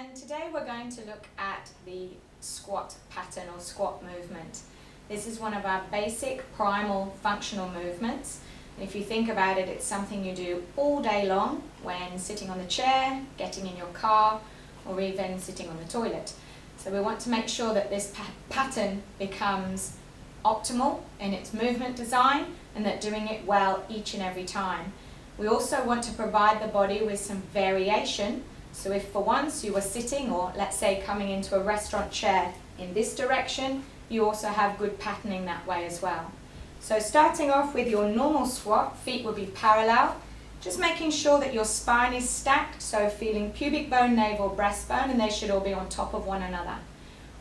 and today we're going to look at the squat pattern or squat movement. This is one of our basic primal functional movements. And if you think about it, it's something you do all day long when sitting on the chair, getting in your car, or even sitting on the toilet. So we want to make sure that this pattern becomes optimal in its movement design and that doing it well each and every time. We also want to provide the body with some variation. So if for once you were sitting, or let's say coming into a restaurant chair in this direction, you also have good patterning that way as well. So starting off with your normal squat, feet will be parallel, just making sure that your spine is stacked, so feeling pubic bone, navel, breastbone, and they should all be on top of one another.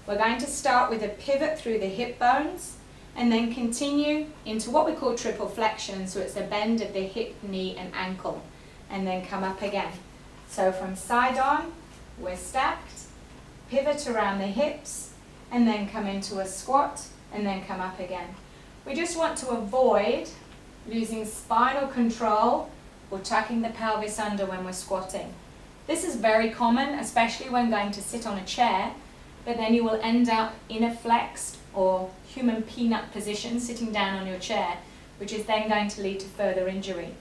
We're going to start with a pivot through the hip bones and then continue into what we call triple flexion, so it's a bend of the hip, knee and ankle, and then come up again. So from side on, we're stacked, pivot around the hips, and then come into a squat, and then come up again. We just want to avoid losing spinal control or tucking the pelvis under when we're squatting. This is very common, especially when going to sit on a chair, but then you will end up in a flexed or human peanut position sitting down on your chair, which is then going to lead to further injury.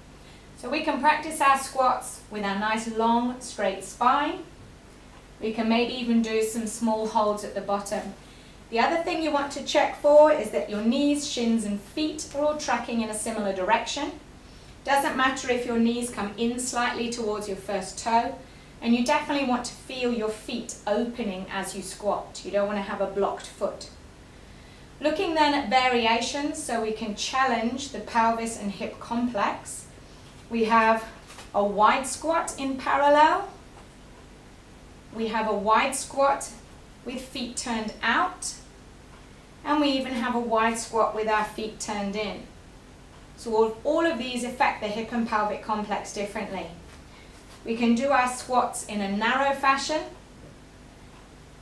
So we can practice our squats with our nice long straight spine. We can maybe even do some small holds at the bottom. The other thing you want to check for is that your knees, shins and feet are all tracking in a similar direction. Doesn't matter if your knees come in slightly towards your first toe, and you definitely want to feel your feet opening as you squat. You don't want to have a blocked foot. Looking then at variations, so we can challenge the pelvis and hip complex. We have a wide squat in parallel. We have a wide squat with feet turned out. And we even have a wide squat with our feet turned in. So all of these affect the hip and pelvic complex differently. We can do our squats in a narrow fashion.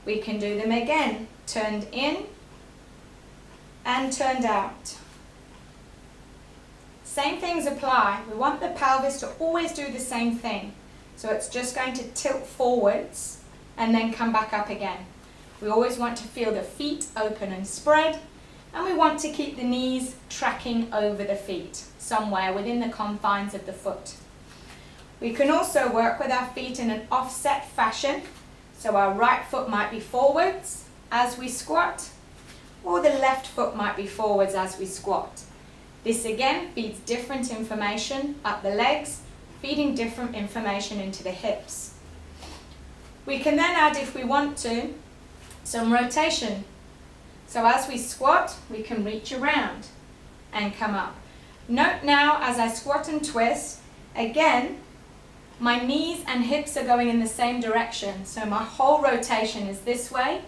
We can do them again, turned in and turned out. Same things apply. We want the pelvis to always do the same thing. So it's just going to tilt forwards and then come back up again. We always want to feel the feet open and spread, and we want to keep the knees tracking over the feet, somewhere within the confines of the foot. We can also work with our feet in an offset fashion. So our right foot might be forwards as we squat, or the left foot might be forwards as we squat. This again feeds different information up the legs, feeding different information into the hips. We can then add, if we want to, some rotation. So as we squat, we can reach around and come up. Note now, as I squat and twist, again, my knees and hips are going in the same direction. So my whole rotation is this way.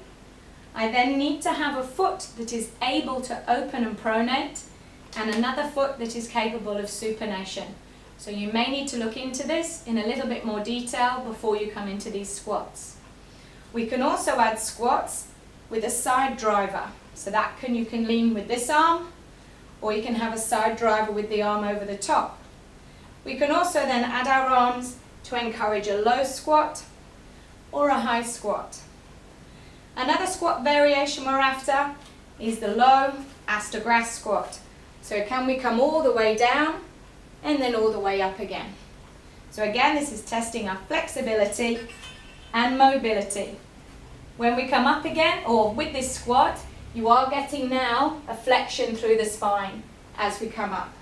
I then need to have a foot that is able to open and pronate, and another foot that is capable of supination. So you may need to look into this in a little bit more detail before you come into these squats. We can also add squats with a side driver. So that you can lean with this arm, or you can have a side driver with the arm over the top. We can also then add our arms to encourage a low squat or a high squat. Another squat variation we're after is the low aster-grass squat. So can we come all the way down and then all the way up again? So again, this is testing our flexibility and mobility. When we come up again, or with this squat, you are getting now a flexion through the spine as we come up.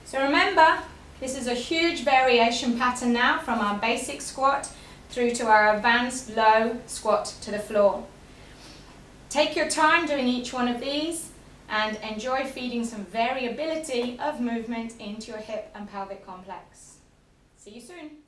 So remember, this is a huge variation pattern now from our basic squat through to our advanced low squat to the floor. Take your time doing each one of these and enjoy feeding some variability of movement into your hip and pelvic complex. See you soon.